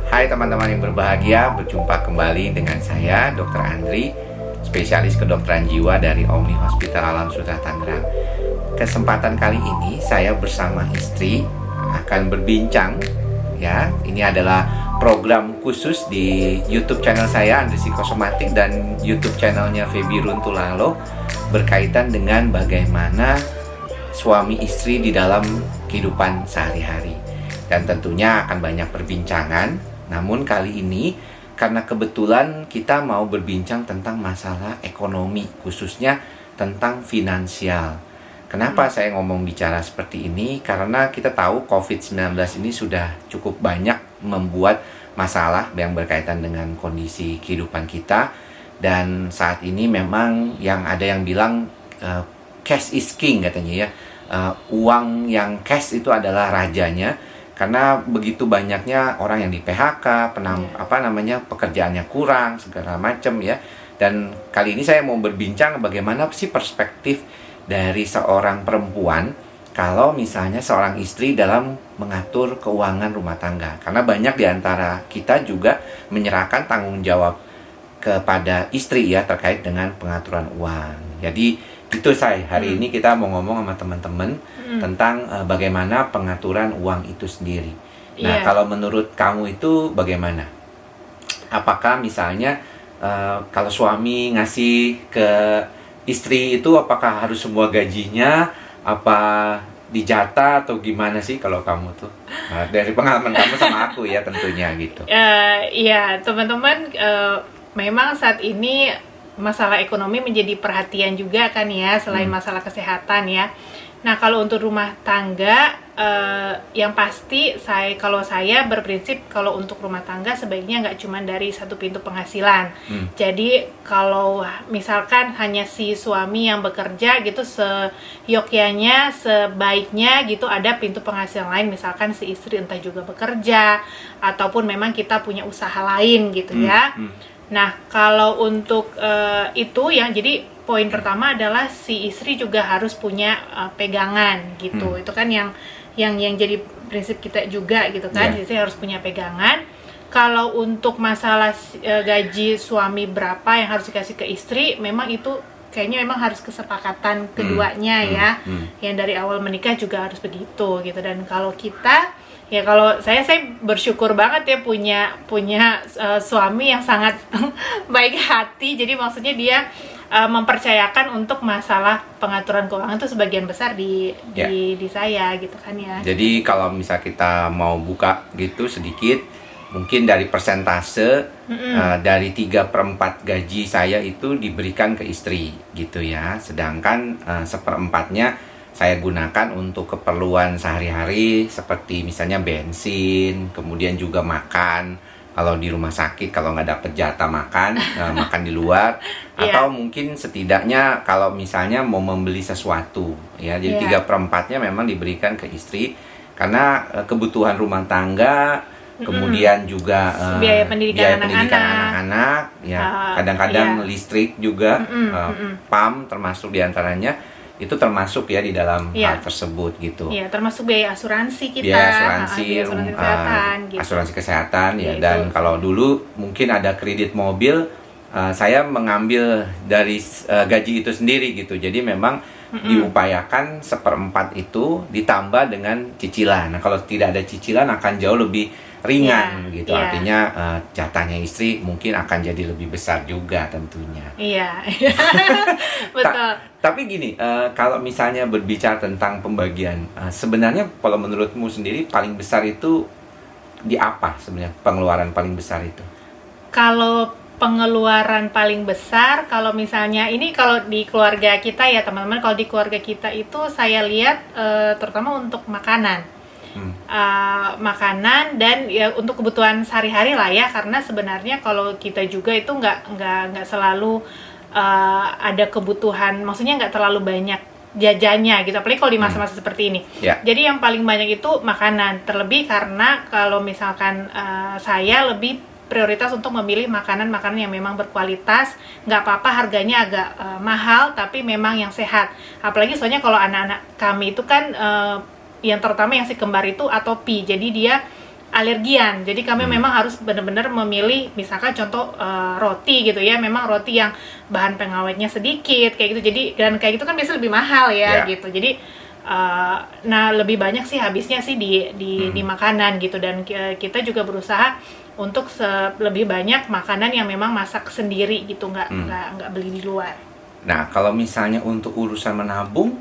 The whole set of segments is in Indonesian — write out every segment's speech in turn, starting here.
Hai teman-teman yang berbahagia, berjumpa kembali dengan saya Dr. Andri, spesialis kedokteran jiwa dari Omni Hospital Alam Sutra Tangerang. Kesempatan kali ini saya bersama istri akan berbincang ya. Ini adalah program khusus di YouTube channel saya Andri Psikosomatik dan YouTube channelnya Feby Runtulalo berkaitan dengan bagaimana suami istri di dalam kehidupan sehari-hari. Dan tentunya akan banyak perbincangan. Namun kali ini karena kebetulan kita mau berbincang tentang masalah ekonomi, khususnya tentang finansial. Kenapa saya ngomong bicara seperti ini? Karena kita tahu COVID-19 ini sudah cukup banyak membuat masalah yang berkaitan dengan kondisi kehidupan kita. Dan saat ini memang yang ada yang bilang cash is king katanya ya. Uang yang cash itu adalah rajanya. Karena begitu banyaknya orang yang di PHK, pekerjaannya kurang, segala macam ya. Dan kali ini saya mau berbincang bagaimana sih perspektif dari seorang perempuan kalau misalnya seorang istri dalam mengatur keuangan rumah tangga. Karena banyak di antara kita juga menyerahkan tanggung jawab kepada istri ya terkait dengan pengaturan uang. Jadi itu hari ini kita mau ngomong sama teman-teman tentang bagaimana pengaturan uang itu sendiri. Nah, kalau menurut kamu itu bagaimana? Apakah misalnya kalau suami ngasih ke istri itu apakah harus semua gajinya, apa dijatah atau gimana sih kalau kamu tuh? Nah, dari pengalaman kamu sama aku ya tentunya gitu. Iya, teman-teman, memang saat ini masalah ekonomi menjadi perhatian juga kan ya, selain masalah kesehatan ya. Nah, kalau untuk rumah tangga, yang pasti kalau saya berprinsip kalau untuk rumah tangga sebaiknya nggak cuma dari satu pintu penghasilan. Jadi kalau misalkan hanya si suami yang bekerja gitu, seyogyanya, sebaiknya gitu ada pintu penghasilan lain, misalkan si istri entah juga bekerja ataupun memang kita punya usaha lain gitu ya. Nah, kalau untuk itu yang jadi poin pertama adalah si istri juga harus punya pegangan gitu. Itu kan yang jadi prinsip kita juga gitu kan. Istri harus punya pegangan. Kalau untuk masalah gaji suami berapa yang harus dikasih ke istri, memang itu kayaknya memang harus kesepakatan keduanya ya. Yang dari awal menikah juga harus begitu gitu. Dan kalau kita ya, kalau saya bersyukur banget ya punya suami yang sangat baik hati. Jadi maksudnya dia mempercayakan untuk masalah pengaturan keuangan itu sebagian besar di saya gitu kan ya. Jadi kalau misal kita mau buka gitu sedikit, mungkin dari persentase dari 3/4 gaji saya itu diberikan ke istri gitu ya. Sedangkan 1/4-nya saya gunakan untuk keperluan sehari-hari seperti misalnya bensin, kemudian juga makan. Kalau di rumah sakit, kalau nggak dapet jatah makan, makan di luar. Atau mungkin setidaknya kalau misalnya mau membeli sesuatu. Ya, jadi 3/4-nya memang diberikan ke istri. Karena kebutuhan rumah tangga, kemudian juga biaya pendidikan anak-anak. Ya, kadang-kadang listrik juga, PAM termasuk diantaranya. Itu termasuk ya di dalam hal tersebut gitu. Iya, termasuk biaya asuransi kita. Biaya asuransi kesehatan gitu. Asuransi kesehatan ya. Dan kalau dulu mungkin ada kredit mobil, saya mengambil dari gaji itu sendiri gitu. Jadi memang diupayakan 1/4 itu ditambah dengan cicilan. Nah, kalau tidak ada cicilan akan jauh lebih ringan gitu. Artinya jatahnya istri mungkin akan jadi lebih besar juga tentunya. Iya. Betul. Tapi gini, kalau misalnya berbicara tentang pembagian, sebenarnya kalau menurutmu sendiri paling besar itu di apa sebenarnya pengeluaran paling besar itu? Kalau pengeluaran paling besar, kalau misalnya ini kalau di keluarga kita ya teman-teman, kalau di keluarga kita itu saya lihat terutama untuk makanan. Makanan dan ya untuk kebutuhan sehari-hari lah ya, karena sebenarnya kalau kita juga itu nggak selalu ada kebutuhan, maksudnya nggak terlalu banyak jajannya gitu, apalagi kalau di masa-masa seperti ini. Jadi yang paling banyak itu makanan, terlebih karena kalau misalkan saya lebih prioritas untuk memilih makanan-makanan yang memang berkualitas, nggak apa-apa harganya agak mahal, tapi memang yang sehat. Apalagi soalnya kalau anak-anak kami itu kan yang terutama yang si kembar itu atopi, jadi dia alergian. Jadi kami memang harus benar-benar memilih, misalkan contoh roti gitu ya, memang roti yang bahan pengawetnya sedikit kayak gitu. Jadi dan kayak gitu kan biasanya lebih mahal ya gitu. Jadi nah lebih banyak sih habisnya sih di makanan gitu, dan kita juga berusaha untuk lebih banyak makanan yang memang masak sendiri gitu, nggak beli di luar. Nah, kalau misalnya untuk urusan menabung,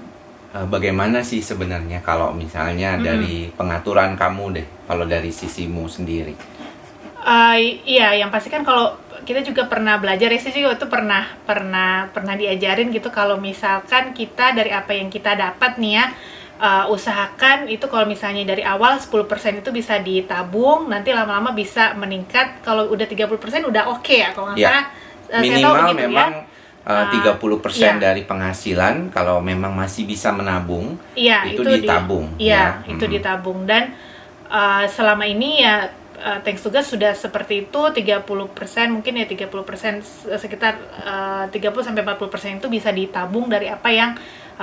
bagaimana sih sebenarnya kalau misalnya dari pengaturan kamu deh, kalau dari sisimu sendiri? Iya, yang pasti kan kalau kita juga pernah belajar ya, sih juga itu pernah diajarin gitu, kalau misalkan kita dari apa yang kita dapat nih ya, usahakan itu kalau misalnya dari awal 10% itu bisa ditabung, nanti lama-lama bisa meningkat. Kalau udah 30% udah oke ya kalau nggak salah. Minimal saya tahu gitu memang ya. 30% dari penghasilan kalau memang masih bisa menabung, itu ditabung. Itu ditabung, dan selama ini ya thanks to God sudah seperti itu. 30% mungkin ya 30%, sekitar 30-40% itu bisa ditabung dari apa yang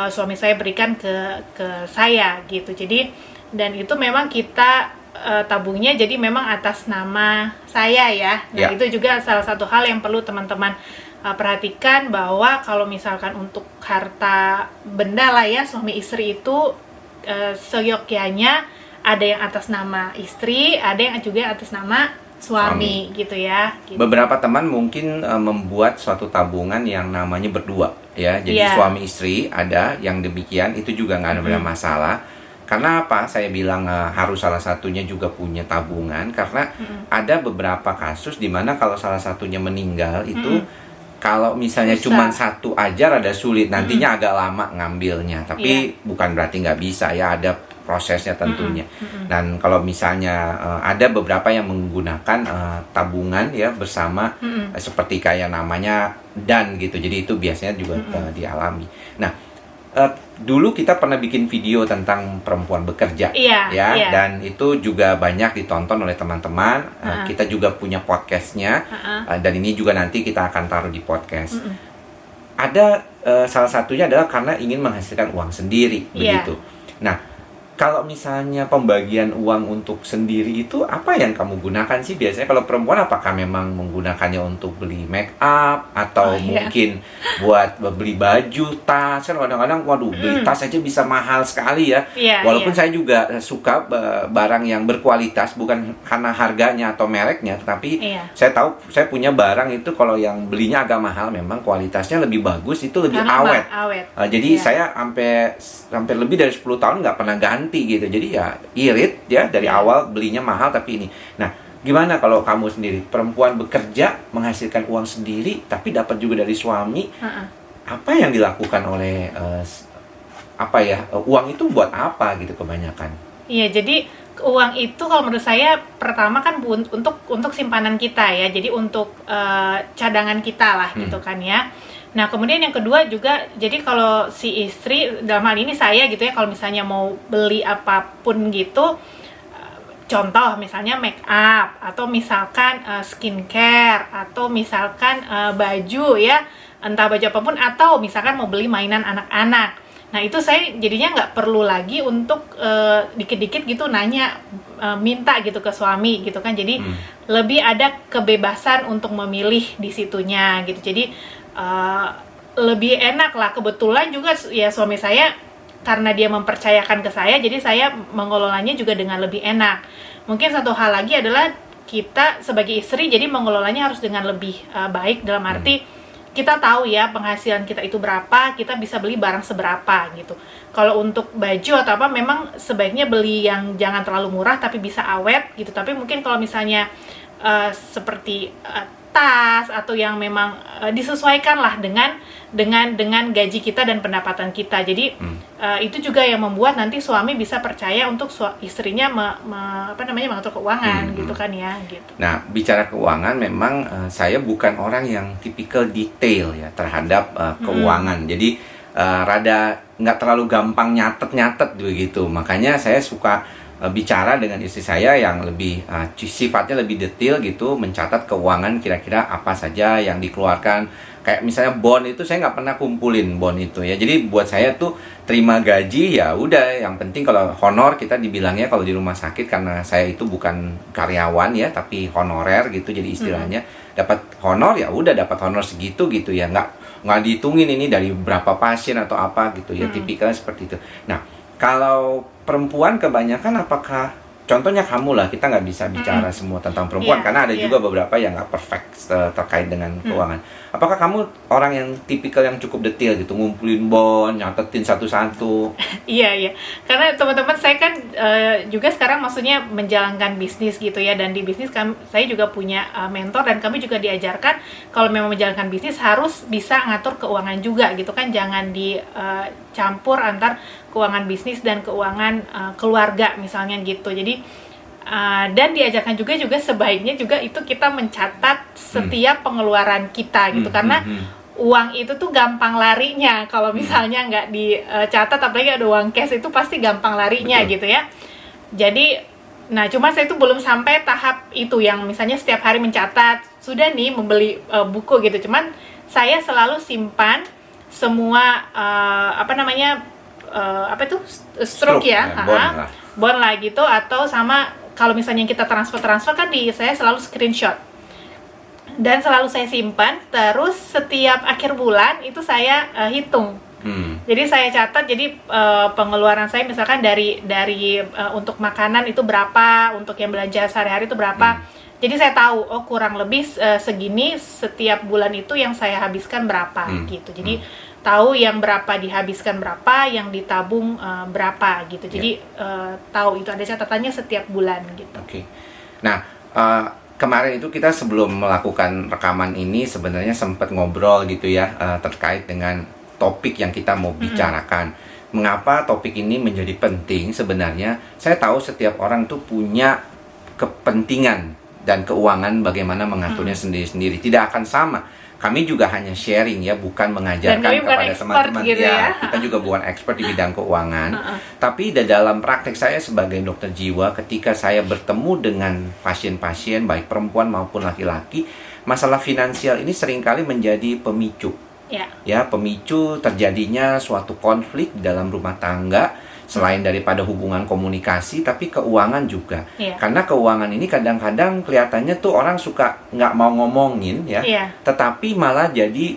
suami saya berikan ke saya gitu. Jadi dan itu memang kita tabungnya jadi memang atas nama saya ya. Nah itu juga salah satu hal yang perlu teman-teman perhatikan, bahwa kalau misalkan untuk harta benda lah ya, suami istri itu seyogyanya ada yang atas nama istri, ada yang juga atas nama suami. Gitu ya. Gitu. Beberapa teman mungkin membuat suatu tabungan yang namanya berdua ya. Jadi suami istri ada yang demikian, itu juga nggak ada masalah. Karena apa? Saya bilang harus salah satunya juga punya tabungan, karena ada beberapa kasus di mana kalau salah satunya meninggal itu kalau misalnya cuma satu aja rada sulit, nantinya agak lama ngambilnya. Tapi bukan berarti nggak bisa ya, ada prosesnya tentunya. Dan kalau misalnya ada beberapa yang menggunakan tabungan ya bersama, seperti kayak namanya dan gitu. Jadi itu biasanya juga dialami. Nah, dulu kita pernah bikin video tentang perempuan bekerja, dan itu juga banyak ditonton oleh teman-teman. Kita juga punya podcastnya, dan ini juga nanti kita akan taruh di podcast. Ada salah satunya adalah karena ingin menghasilkan uang sendiri, begitu. Nah, kalau misalnya pembagian uang untuk sendiri itu apa yang kamu gunakan sih biasanya? Kalau perempuan apakah memang menggunakannya untuk beli make up, atau mungkin buat beli baju, tas? Kan kadang-kadang waduh, beli tas aja bisa mahal sekali ya. Walaupun saya juga suka barang yang berkualitas, bukan karena harganya atau mereknya, tetapi saya tahu saya punya barang itu kalau yang belinya agak mahal memang kualitasnya lebih bagus, itu lebih awet. Jadi saya sampai lebih dari 10 tahun nggak pernah ganti gitu. Jadi ya irit ya dari awal belinya mahal tapi ini. Nah, gimana kalau kamu sendiri, perempuan bekerja menghasilkan uang sendiri tapi dapat juga dari suami? Apa yang dilakukan oleh uang itu buat apa gitu kebanyakan? Iya, jadi uang itu kalau menurut saya pertama kan untuk simpanan kita ya. Jadi untuk cadangan kita lah gitu kan ya. Nah, kemudian yang kedua juga, jadi kalau si istri, dalam hal ini saya gitu ya, kalau misalnya mau beli apapun gitu, contoh misalnya make up, atau misalkan skincare, atau misalkan baju ya, entah baju apapun, atau misalkan mau beli mainan anak-anak. Nah, itu saya jadinya nggak perlu lagi untuk dikit-dikit gitu nanya, minta gitu ke suami gitu kan. Jadi lebih ada kebebasan untuk memilih di situnya gitu. Jadi lebih enak lah. Kebetulan juga ya suami saya, karena dia mempercayakan ke saya, jadi saya mengelolanya juga dengan lebih enak. Mungkin satu hal lagi adalah kita sebagai istri jadi mengelolanya harus dengan lebih baik, dalam arti kita tahu ya penghasilan kita itu berapa, kita bisa beli barang seberapa gitu. Kalau untuk baju atau apa, memang sebaiknya beli yang jangan terlalu murah tapi bisa awet gitu. Tapi mungkin kalau misalnya seperti tas atau yang memang disesuaikan lah dengan gaji kita dan pendapatan kita. Jadi itu juga yang membuat nanti suami bisa percaya untuk istrinya mengatur keuangan gitu kan ya gitu. Nah, bicara keuangan, memang saya bukan orang yang tipikal detail ya terhadap keuangan. Jadi rada nggak terlalu gampang nyatet begitu. Makanya saya suka bicara dengan istri saya yang lebih sifatnya lebih detail gitu, mencatat keuangan kira-kira apa saja yang dikeluarkan. Kayak misalnya bond itu saya nggak pernah kumpulin bond itu ya. Jadi buat saya tuh terima gaji ya udah, yang penting kalau honor kita dibilangnya kalau di rumah sakit, karena saya itu bukan karyawan ya tapi honorer gitu, jadi istilahnya dapat honor ya udah, dapat honor segitu gitu ya, nggak dihitungin ini dari berapa pasien atau apa gitu ya, tipikalnya seperti itu. Nah kalau perempuan kebanyakan, apakah contohnya kamu lah, kita nggak bisa bicara semua tentang perempuan karena ada juga beberapa yang nggak perfect terkait dengan keuangan. Apakah kamu orang yang tipikal yang cukup detail gitu, ngumpulin bond, nyatetin satu-satu? Iya, karena teman-teman saya kan juga sekarang maksudnya menjalankan bisnis gitu ya, dan di bisnis saya juga punya mentor, dan kami juga diajarkan kalau memang menjalankan bisnis harus bisa ngatur keuangan juga gitu kan, jangan dicampur antar keuangan bisnis dan keuangan keluarga misalnya gitu. Jadi dan diajarkan juga sebaiknya juga itu kita mencatat setiap pengeluaran kita gitu, karena uang itu tuh gampang larinya kalau misalnya nggak dicatat, apalagi ada uang cash itu pasti gampang larinya. Betul. Gitu ya. Jadi nah cuma saya itu belum sampai tahap itu yang misalnya setiap hari mencatat, sudah nih membeli buku gitu, cuman saya selalu simpan semua stroke ya, bond lah gitu, atau sama kalau misalnya kita transfer kan saya selalu screenshot dan selalu saya simpan, terus setiap akhir bulan itu saya hitung. Jadi saya catat, jadi pengeluaran saya misalkan dari untuk makanan itu berapa, untuk yang belanja sehari-hari itu berapa. Jadi saya tahu kurang lebih segini setiap bulan itu yang saya habiskan berapa gitu. Jadi tahu yang berapa dihabiskan berapa, yang ditabung berapa gitu. Jadi tahu itu, ada catatannya setiap bulan gitu. Oke. Nah, kemarin itu kita sebelum melakukan rekaman ini sebenarnya sempat ngobrol gitu ya, terkait dengan topik yang kita mau bicarakan. Mengapa topik ini menjadi penting? Sebenarnya saya tahu setiap orang tuh punya kepentingan dan keuangan bagaimana mengaturnya sendiri-sendiri. Tidak akan sama. Kami juga hanya sharing ya, bukan mengajarkan kepada teman-teman gitu ya. Kita juga bukan expert di bidang keuangan. Tapi dalam praktek saya sebagai dokter jiwa, ketika saya bertemu dengan pasien-pasien baik perempuan maupun laki-laki, masalah finansial ini seringkali menjadi pemicu. Ya, pemicu terjadinya suatu konflik di dalam rumah tangga. Selain daripada hubungan komunikasi, tapi keuangan juga. Karena keuangan ini kadang-kadang kelihatannya tuh orang suka nggak mau ngomongin ya, tetapi malah jadi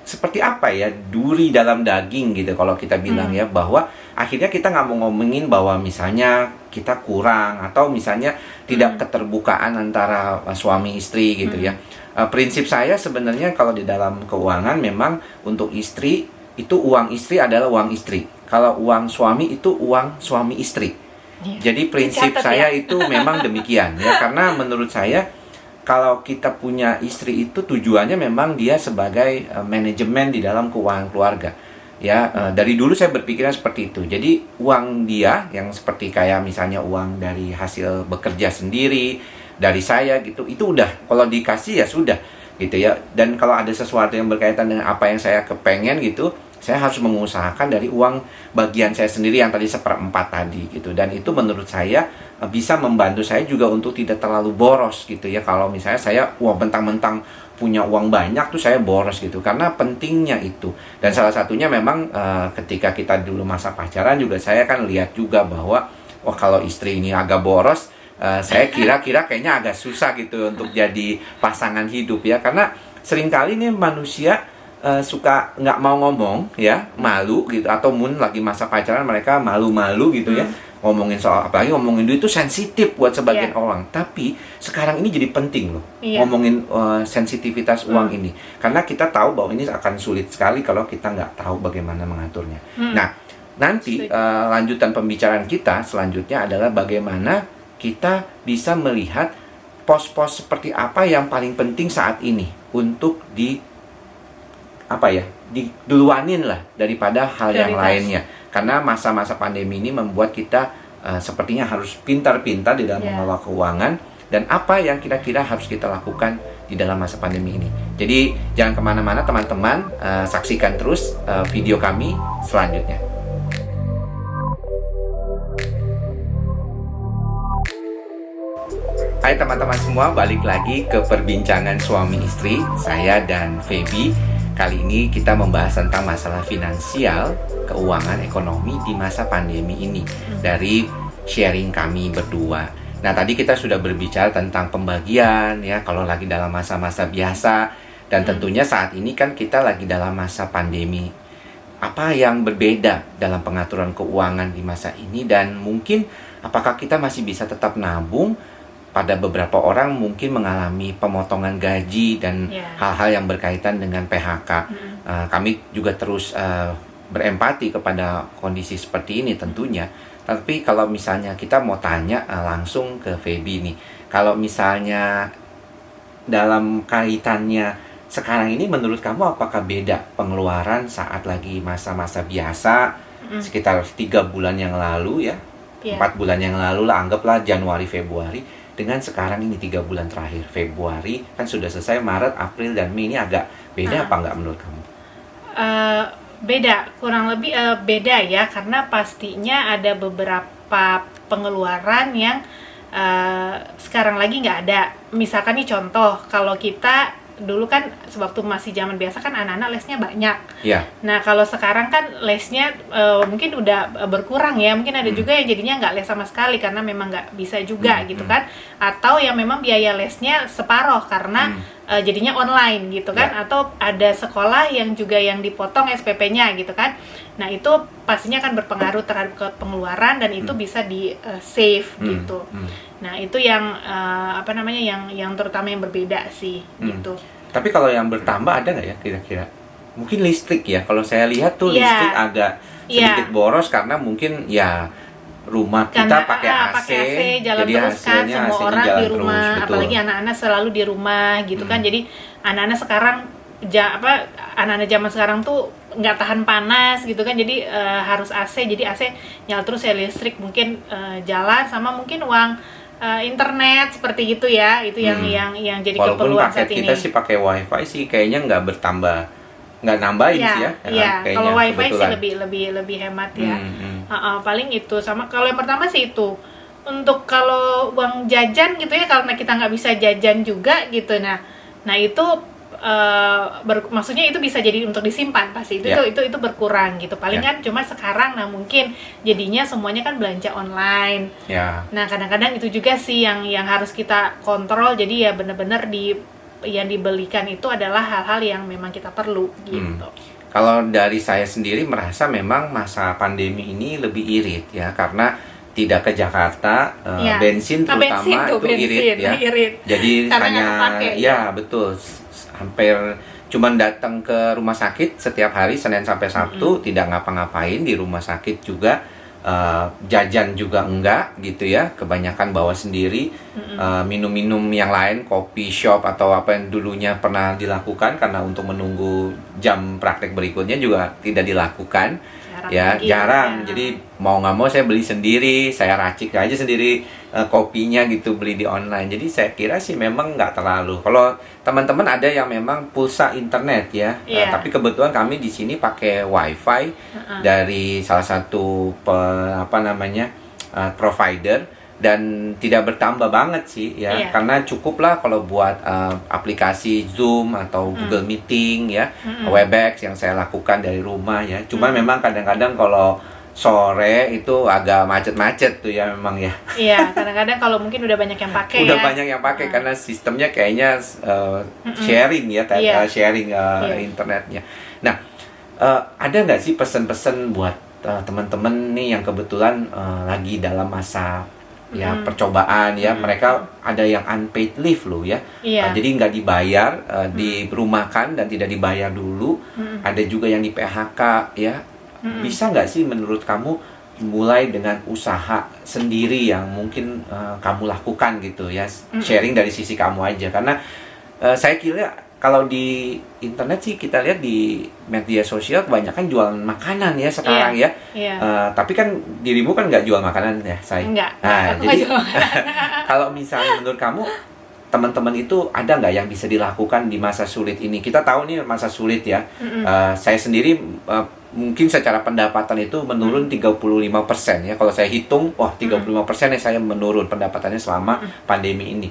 seperti apa ya, duri dalam daging gitu kalau kita bilang ya, bahwa akhirnya kita nggak mau ngomongin bahwa misalnya kita kurang, atau misalnya tidak keterbukaan antara suami istri gitu ya. Prinsip saya sebenarnya kalau di dalam keuangan, memang untuk istri itu uang istri adalah uang istri. Kalau uang suami itu uang suami istri. Jadi prinsip saya itu memang demikian ya, karena menurut saya kalau kita punya istri itu tujuannya memang dia sebagai manajemen di dalam keuangan keluarga. Ya, dari dulu saya berpikirnya seperti itu. Jadi uang dia yang seperti kayak misalnya uang dari hasil bekerja sendiri dari saya gitu, itu udah kalau dikasih ya sudah gitu ya. Dan kalau ada sesuatu yang berkaitan dengan apa yang saya kepengen gitu, saya harus mengusahakan dari uang bagian saya sendiri yang tadi 1/4 tadi gitu. Dan itu menurut saya bisa membantu saya juga untuk tidak terlalu boros gitu ya. Kalau misalnya saya mentang-mentang punya uang banyak tuh saya boros gitu, karena pentingnya itu. Dan salah satunya memang ketika kita dulu masa pacaran juga saya kan lihat juga bahwa kalau istri ini agak boros, saya kira-kira kayaknya agak susah gitu untuk jadi pasangan hidup ya. Karena seringkali nih manusia suka nggak mau ngomong ya, malu gitu, atau mungkin lagi masa pacaran mereka malu-malu gitu ya, ngomongin soal, apalagi ngomongin duit itu sensitif buat sebagian orang. Tapi sekarang ini jadi penting loh, ngomongin sensitivitas uang ini, karena kita tahu bahwa ini akan sulit sekali kalau kita nggak tahu bagaimana mengaturnya. Nah, nanti lanjutan pembicaraan kita selanjutnya adalah bagaimana kita bisa melihat pos-pos seperti apa yang paling penting saat ini untuk diduluanin lah daripada hal yang lainnya. Karena masa-masa pandemi ini membuat kita sepertinya harus pintar-pintar di dalam mengelola keuangan, dan apa yang kira-kira harus kita lakukan di dalam masa pandemi ini. Jadi jangan kemana-mana teman-teman, saksikan terus video kami selanjutnya. Hai teman-teman semua, balik lagi ke perbincangan suami istri, saya dan Feby. Kali ini kita membahas tentang masalah finansial, keuangan, ekonomi di masa pandemi ini dari sharing kami berdua. Nah, tadi kita sudah berbicara tentang pembagian ya, kalau lagi dalam masa-masa biasa, dan tentunya saat ini kan kita lagi dalam masa pandemi. Apa yang berbeda dalam pengaturan keuangan di masa ini, dan mungkin apakah kita masih bisa tetap nabung? Pada beberapa orang mungkin mengalami pemotongan gaji dan hal-hal yang berkaitan dengan PHK. Kami juga terus berempati kepada kondisi seperti ini tentunya. Tapi kalau misalnya kita mau tanya langsung ke Feby nih, kalau misalnya dalam kaitannya sekarang ini menurut kamu apakah beda pengeluaran saat lagi masa-masa biasa sekitar 3 bulan yang lalu ya, 4 bulan yang lalu lah, anggaplah Januari Februari, dengan sekarang ini 3 bulan terakhir, Februari kan sudah selesai, Maret, April, dan Mei ini agak beda apa enggak menurut kamu? Beda, kurang lebih beda ya, karena pastinya ada beberapa pengeluaran yang sekarang lagi nggak ada. Misalkan nih contoh, kalau kita dulu kan sewaktu masih zaman biasa kan anak-anak lesnya banyak. Nah kalau sekarang kan lesnya mungkin udah berkurang ya, mungkin ada juga yang jadinya nggak les sama sekali karena memang nggak bisa juga gitu kan, atau yang memang biaya lesnya separoh karena jadinya online gitu kan, atau ada sekolah yang juga yang dipotong SPP-nya gitu kan. Nah itu pastinya akan berpengaruh terhadap pengeluaran dan itu bisa di save gitu. Nah itu yang yang terutama yang berbeda sih gitu. Tapi kalau yang bertambah ada nggak ya kira-kira? Mungkin listrik ya. Kalau saya lihat tuh listrik agak sedikit boros karena mungkin ya rumah kita pakai AC, jalan jadi terus kan, hasilnya semua orang di rumah, terus, apalagi anak-anak selalu di rumah gitu kan. Jadi anak-anak sekarang anak-anak zaman sekarang tuh nggak tahan panas gitu kan, jadi harus AC, jadi AC nyala terus ya, listrik mungkin jalan, sama mungkin uang internet seperti gitu ya, itu yang jadi keperluan saat ini. Walaupun kita sih pakai wifi sih kayaknya nggak nambahin sih ya. Iya, kalau wifi sih lebih hemat ya. Paling itu, sama kalau yang pertama sih itu. Untuk kalau uang jajan gitu ya, karena kita nggak bisa jajan juga gitu, nah itu maksudnya itu bisa jadi untuk disimpan pasti itu berkurang gitu palingan. Cuma sekarang mungkin jadinya semuanya kan belanja online. Nah kadang-kadang itu juga sih yang harus kita kontrol, jadi ya benar-benar yang dibelikan itu adalah hal-hal yang memang kita perlu gitu. Kalau dari saya sendiri merasa memang masa pandemi ini lebih irit ya, karena tidak ke Jakarta, bensin terutama irit. Jadi hanya betul, hampir cuman datang ke rumah sakit setiap hari Senin sampai Sabtu, tidak ngapa-ngapain di rumah sakit juga, jajan juga enggak gitu ya, kebanyakan bawa sendiri. Minum-minum yang lain, kopi shop atau apa yang dulunya pernah dilakukan karena untuk menunggu jam praktek berikutnya juga tidak dilakukan. Jarang. Jadi mau nggak mau saya beli sendiri, saya racik aja sendiri kopinya gitu, beli di online. Jadi saya kira sih memang nggak terlalu. Kalau teman-teman ada yang memang pulsa internet ya, tapi kebetulan kami di sini pakai wifi dari salah satu provider, dan tidak bertambah banget sih ya, karena cukuplah kalau buat aplikasi Zoom atau Google Meeting ya, Webex yang saya lakukan dari rumah ya. Cuma memang kadang-kadang kalau sore itu agak macet-macet tuh ya memang ya. Iya, kadang-kadang kalau mungkin udah banyak yang pakai banyak yang pakai karena sistemnya kayaknya sharing ya, sharing internetnya. Nah, ada nggak sih pesan-pesan buat teman-teman nih yang kebetulan lagi dalam masa percobaan ya, mereka ada yang unpaid leave loh ya, jadi nggak dibayar, dirumahkan dan tidak dibayar dulu, ada juga yang di PHK ya. Bisa nggak sih menurut kamu mulai dengan usaha sendiri yang mungkin kamu lakukan gitu ya, sharing dari sisi kamu aja, karena saya kira kalau di internet sih kita lihat di media sosial kebanyakan jualan makanan ya sekarang tapi kan dirimu kan nggak jual makanan ya, saya. Enggak. Jadi kalau misalnya menurut kamu teman-teman itu ada nggak yang bisa dilakukan di masa sulit ini? Kita tahu nih masa sulit ya. Saya sendiri mungkin secara pendapatan itu menurun 35% ya. Kalau saya hitung, wah 35% ya saya menurun pendapatannya selama pandemi ini.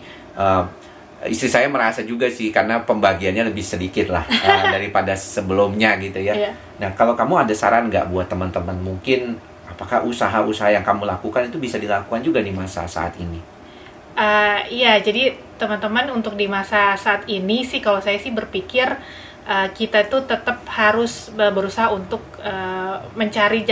Istri saya merasa juga sih, karena pembagiannya lebih sedikit lah daripada sebelumnya gitu ya. Iya. Nah, kalau kamu ada saran nggak buat teman-teman, mungkin apakah usaha-usaha yang kamu lakukan itu bisa dilakukan juga di masa saat ini? Iya, jadi teman-teman untuk di masa saat ini sih kalau saya sih berpikir kita itu tetap harus berusaha untuk mencari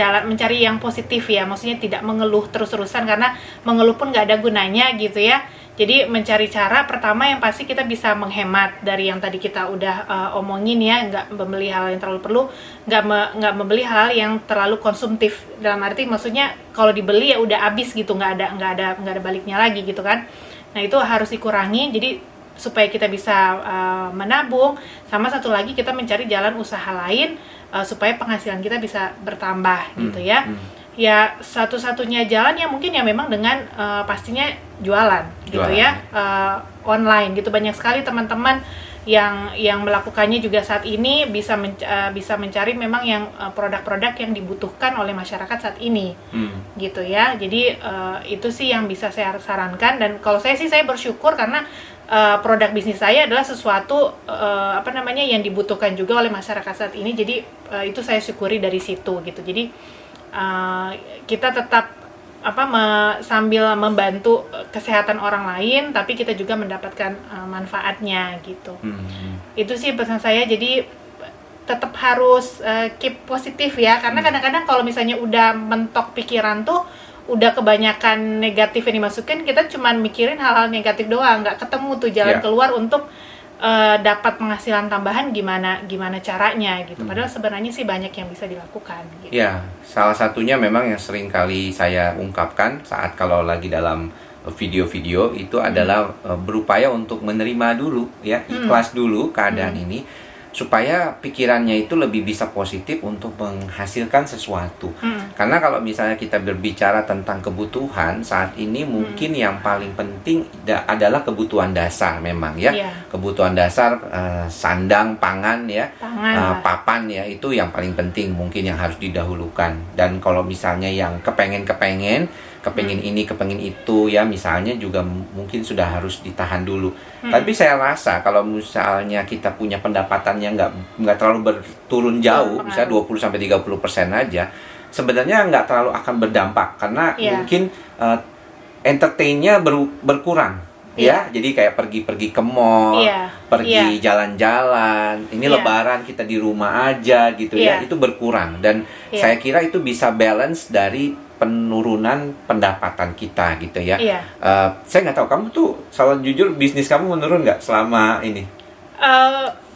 yang positif ya, maksudnya tidak mengeluh terus-terusan, karena mengeluh pun nggak ada gunanya gitu ya. Jadi mencari cara, pertama yang pasti kita bisa menghemat dari yang tadi kita udah omongin ya, nggak membeli hal yang terlalu perlu, nggak membeli hal yang terlalu konsumtif, dalam arti maksudnya kalau dibeli ya udah habis gitu, nggak ada baliknya lagi gitu kan. Nah itu harus dikurangi, jadi supaya kita bisa menabung. Sama satu lagi, kita mencari jalan usaha lain supaya penghasilan kita bisa bertambah gitu ya. Ya satu-satunya jalan ya mungkin ya memang dengan pastinya jualan gitu ya, online gitu. Banyak sekali teman-teman yang melakukannya juga saat ini, bisa mencari memang yang produk-produk yang dibutuhkan oleh masyarakat saat ini gitu ya. Jadi itu sih yang bisa saya sarankan, dan kalau saya sih saya bersyukur karena produk bisnis saya adalah sesuatu yang dibutuhkan juga oleh masyarakat saat ini. Jadi itu saya syukuri dari situ gitu. Jadi kita tetap sambil membantu kesehatan orang lain, tapi kita juga mendapatkan manfaatnya gitu. Itu sih pesan saya. Jadi tetap harus keep positif ya, karena kadang-kadang kalau misalnya udah mentok pikiran tuh, udah kebanyakan negatif yang dimasukin, kita cuma mikirin hal-hal negatif doang, nggak ketemu tuh jalan keluar untuk dapat penghasilan tambahan, gimana caranya gitu. Padahal sebenarnya sih banyak yang bisa dilakukan gitu. Ya, salah satunya memang yang sering kali saya ungkapkan saat kalau lagi dalam video-video itu adalah berupaya untuk menerima dulu ya, ikhlas dulu keadaan ini, supaya pikirannya itu lebih bisa positif untuk menghasilkan sesuatu. Karena kalau misalnya kita berbicara tentang kebutuhan saat ini, mungkin yang paling penting adalah kebutuhan dasar memang ya. Kebutuhan dasar, sandang, pangan ya, papan ya, itu yang paling penting mungkin yang harus didahulukan. Dan kalau misalnya yang kepengen ini, kepengen itu ya, misalnya juga mungkin sudah harus ditahan dulu. Tapi saya rasa kalau misalnya kita punya pendapatan yang nggak terlalu berturun jauh, misalnya 20-30% aja, sebenarnya nggak terlalu akan berdampak, karena mungkin entertainnya berkurang. Ya, jadi kayak pergi ke mall, pergi jalan-jalan. Ini Lebaran kita di rumah aja gitu ya, itu berkurang. Dan saya kira itu bisa balance dari penurunan pendapatan kita gitu ya. Saya nggak tahu, kamu tuh kalau jujur bisnis kamu menurun nggak selama ini?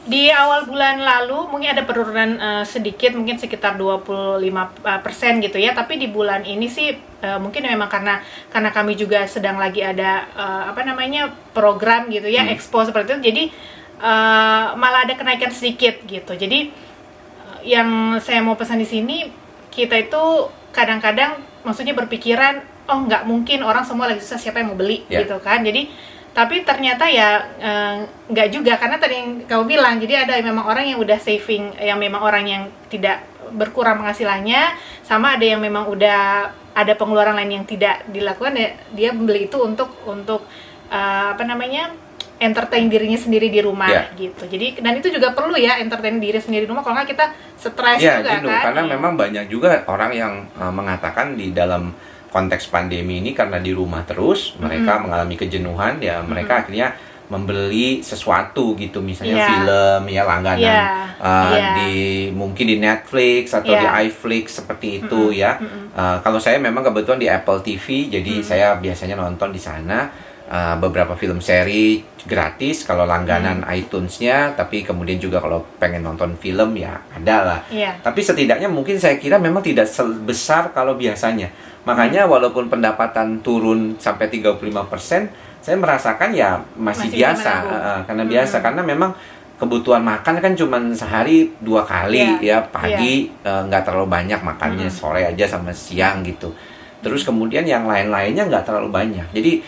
Di awal bulan lalu mungkin ada penurunan sedikit, mungkin sekitar 25% gitu ya. Tapi di bulan ini sih mungkin memang karena kami juga sedang lagi ada program gitu ya, expo seperti itu. Jadi malah ada kenaikan sedikit gitu. Jadi yang saya mau pesan di sini, kita itu kadang-kadang maksudnya berpikiran, oh nggak mungkin, orang semua lagi susah, siapa yang mau beli gitu kan. Jadi tapi ternyata ya nggak juga, karena tadi yang kamu bilang, jadi ada memang orang yang udah saving, yang memang orang yang tidak berkurang penghasilannya, sama ada yang memang udah ada pengeluaran lain yang tidak dilakukan, dia membeli itu untuk entertain dirinya sendiri di rumah gitu. Jadi dan itu juga perlu ya, entertain diri sendiri di rumah, kalau nggak kita stres juga gitu, kan. Karena memang banyak juga orang yang mengatakan di dalam konteks pandemi ini, karena di rumah terus, mereka mengalami kejenuhan ya, mereka akhirnya membeli sesuatu gitu, misalnya film ya, langganan mungkin di Netflix atau di iFlix seperti itu ya. Kalau saya memang kebetulan di Apple TV, jadi saya biasanya nonton di sana beberapa film seri gratis kalau langganan iTunes-nya, tapi kemudian juga kalau pengen nonton film ya ada lah. Tapi setidaknya mungkin saya kira memang tidak sebesar kalau biasanya. Makanya walaupun pendapatan turun sampai 35%, saya merasakan ya masih biasa, karena memang kebutuhan makan kan cuma sehari 2 kali ya, pagi nggak terlalu banyak makannya, sore aja sama siang gitu. Terus kemudian yang lain-lainnya nggak terlalu banyak. Jadi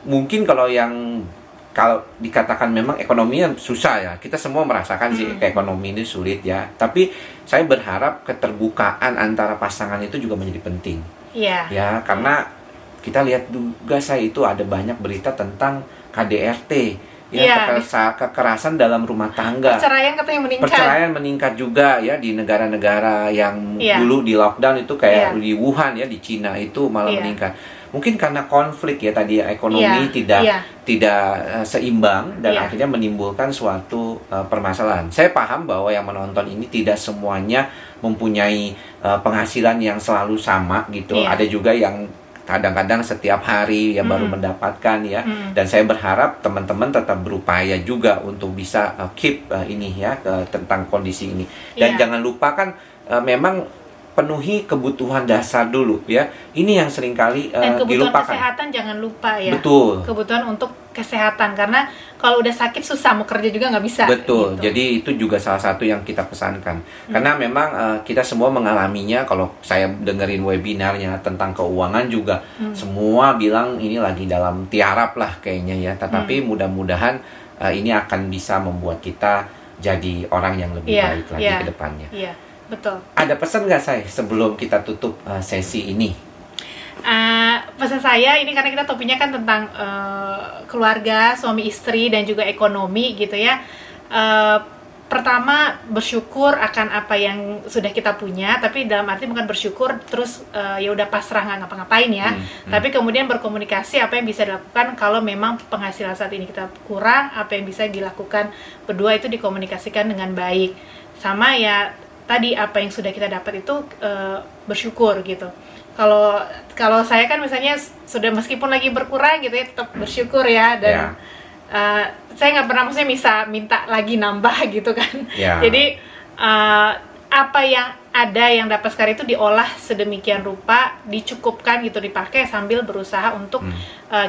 mungkin kalau yang kalau dikatakan memang ekonominya susah ya, kita semua merasakan sih ekonomi ini sulit ya. Tapi saya berharap keterbukaan antara pasangan itu juga menjadi penting. Iya. Ya, karena kita lihat juga saya itu ada banyak berita tentang KDRT, ya, Iya. kekerasan dalam rumah tangga. Perceraian katanya meningkat. Perceraian meningkat juga ya di negara-negara yang Iya. dulu di lockdown itu kayak Iya. di Wuhan ya, di Cina itu malah Iya. meningkat. Mungkin karena konflik ya tadi ya, ekonomi Iya. tidak seimbang dan Iya. akhirnya menimbulkan suatu permasalahan. Saya paham bahwa yang menonton ini tidak semuanya mempunyai penghasilan yang selalu sama gitu. Iya. Ada juga yang kadang-kadang setiap hari ya baru mendapatkan ya. Dan saya berharap teman-teman tetap berupaya juga untuk bisa keep ini ya tentang kondisi ini. Dan Iya. jangan lupakan memang penuhi kebutuhan dasar dulu ya. Ini yang seringkali Dan kebutuhan dilupakan. kesehatan jangan lupa ya. Betul. Kebutuhan untuk kesehatan, karena kalau udah sakit susah mau kerja juga nggak bisa. Betul. gitu. Jadi itu juga salah satu yang kita pesankan. Karena memang kita semua mengalaminya. Kalau saya dengerin webinarnya tentang keuangan juga, semua bilang ini lagi dalam tiarap lah kayaknya ya. Tetapi mudah-mudahan ini akan bisa membuat kita jadi orang yang lebih Iya, baik lagi iya. ke depannya. Iya, betul. Ada pesan nggak saya sebelum kita tutup sesi ini? Pesan saya ini, karena kita topiknya kan tentang keluarga, suami istri dan juga ekonomi gitu ya. Pertama, bersyukur akan apa yang sudah kita punya, tapi dalam arti bukan bersyukur terus ya udah pasrah nggak ngapa-ngapain ya. Tapi kemudian berkomunikasi apa yang bisa dilakukan kalau memang penghasilan saat ini kita kurang, apa yang bisa dilakukan berdua itu dikomunikasikan dengan baik. Sama ya tadi, apa yang sudah kita dapat itu bersyukur gitu. Kalau saya kan misalnya sudah, meskipun lagi berkurang gitu ya, tetap bersyukur ya. Dan saya nggak pernah maksudnya bisa minta lagi nambah gitu kan. Jadi apa yang ada, yang dapat sekarang itu diolah sedemikian rupa, dicukupkan gitu, dipakai sambil berusaha untuk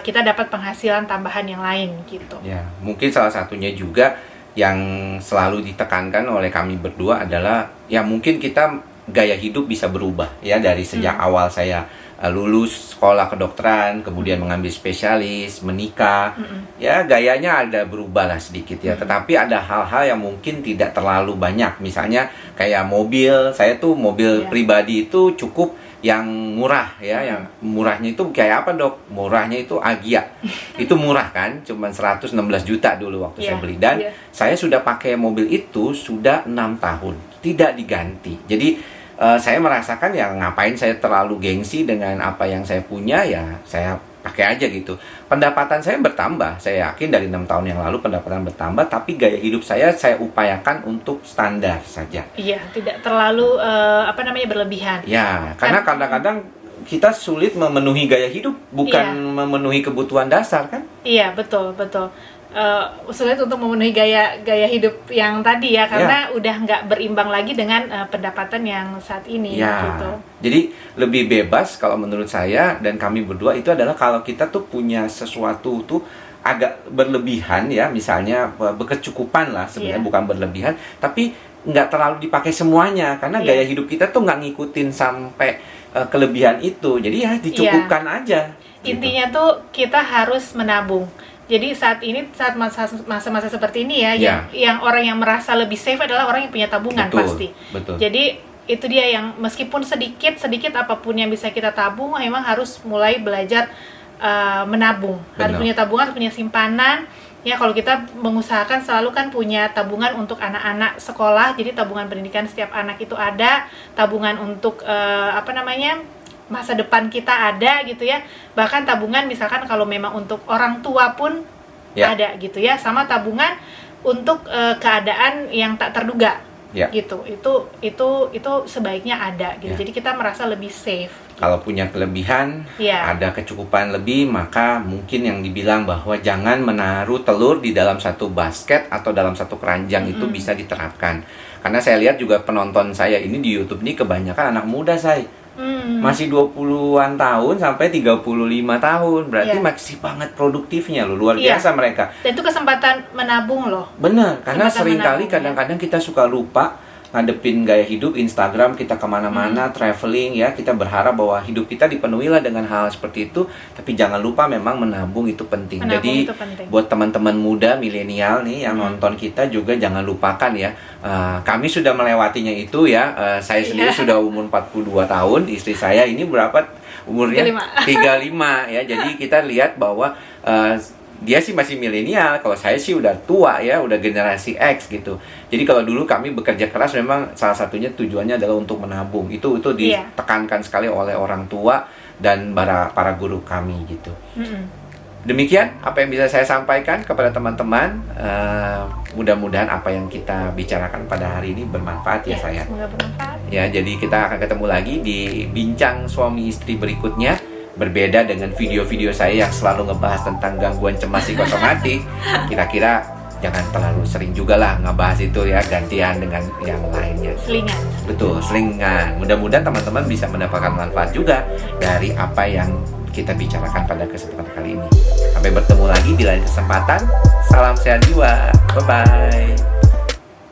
kita dapat penghasilan tambahan yang lain gitu. Ya, mungkin salah satunya juga yang selalu ditekankan oleh kami berdua adalah ya mungkin kita gaya hidup bisa berubah ya, dari sejak awal saya lulus sekolah kedokteran, kemudian mengambil spesialis, menikah, ya gayanya ada berubah lah sedikit ya. Tetapi ada hal-hal yang mungkin tidak terlalu banyak. Misalnya kayak mobil, saya tuh mobil pribadi itu cukup yang murah ya. Yang murahnya itu kayak apa dok? Murahnya itu Agya. Itu murah kan, cuma 116 juta dulu waktu saya beli. Dan saya sudah pakai mobil itu sudah 6 tahun, tidak diganti. Jadi saya merasakan ya ngapain saya terlalu gengsi dengan apa yang saya punya, ya saya pakai aja gitu. Pendapatan saya bertambah, saya yakin dari 6 tahun yang lalu pendapatan bertambah, tapi gaya hidup saya upayakan untuk standar saja. Iya, tidak terlalu berlebihan. Ya, karena kadang-kadang kita sulit memenuhi gaya hidup, bukan memenuhi kebutuhan dasar kan? Iya, betul. Sulit untuk memenuhi gaya hidup yang tadi ya, karena udah nggak berimbang lagi dengan pendapatan yang saat ini gitu. Jadi lebih bebas kalau menurut saya dan kami berdua itu adalah kalau kita tuh punya sesuatu tuh agak berlebihan ya, misalnya berkecukupan lah sebenarnya, bukan berlebihan, tapi nggak terlalu dipakai semuanya, karena gaya hidup kita tuh nggak ngikutin sampai kelebihan itu. Jadi ya dicukupkan aja. Intinya tuh kita harus menabung. Jadi saat ini, saat masa-masa seperti ini ya, yang orang yang merasa lebih safe adalah orang yang punya tabungan. Pasti. Betul. Jadi itu dia, yang meskipun sedikit apapun yang bisa kita tabung, memang harus mulai belajar menabung. Harus punya tabungan, harus punya simpanan. Ya, kalau kita mengusahakan selalu kan punya tabungan untuk anak-anak sekolah. Jadi tabungan pendidikan setiap anak itu ada, tabungan untuk masa depan kita ada gitu ya. Bahkan tabungan misalkan kalau memang untuk orang tua pun ada gitu ya. Sama tabungan untuk keadaan yang tak terduga gitu. Itu sebaiknya ada gitu. Jadi kita merasa lebih safe. Kalau punya kelebihan, ada kecukupan lebih, maka mungkin yang dibilang bahwa jangan menaruh telur di dalam satu basket atau dalam satu keranjang itu bisa diterapkan. Karena saya lihat juga penonton saya ini di YouTube ini kebanyakan anak muda saya. Masih 20-an tahun sampai 35 tahun. Berarti masih banget produktifnya loh, luar biasa mereka. Dan itu kesempatan menabung loh. Benar, karena seringkali kadang-kadang kita suka lupa ngadepin gaya hidup Instagram, kita kemana-mana, traveling ya, kita berharap bahwa hidup kita dipenuhi lah dengan hal seperti itu. Tapi jangan lupa memang menabung itu penting. Menabung Jadi itu penting. buat teman-teman muda milenial nih yang nonton kita juga jangan lupakan ya. Kami sudah melewatinya itu ya. Saya sendiri sudah umur 42 tahun, istri saya ini berapa umurnya? 35 ya. Jadi kita lihat bahwa dia sih masih milenial, kalau saya sih udah tua ya, udah generasi X gitu. Jadi kalau dulu kami bekerja keras memang salah satunya tujuannya adalah untuk menabung. Itu ditekankan sekali oleh orang tua dan para guru kami gitu. Demikian apa yang bisa saya sampaikan kepada teman-teman. Mudah-mudahan apa yang kita bicarakan pada hari ini bermanfaat ya saya. Semoga bermanfaat. Ya, jadi kita akan ketemu lagi di bincang suami istri berikutnya. Berbeda dengan video-video saya yang selalu ngebahas tentang gangguan cemas psikosomatik. Kira-kira jangan terlalu sering juga lah ngebahas itu ya, gantian dengan yang lainnya. Selingan. Betul, selingan. Mudah-mudahan teman-teman bisa mendapatkan manfaat juga dari apa yang kita bicarakan pada kesempatan kali ini. Sampai bertemu lagi di lain kesempatan. Salam sehat jiwa. Bye-bye.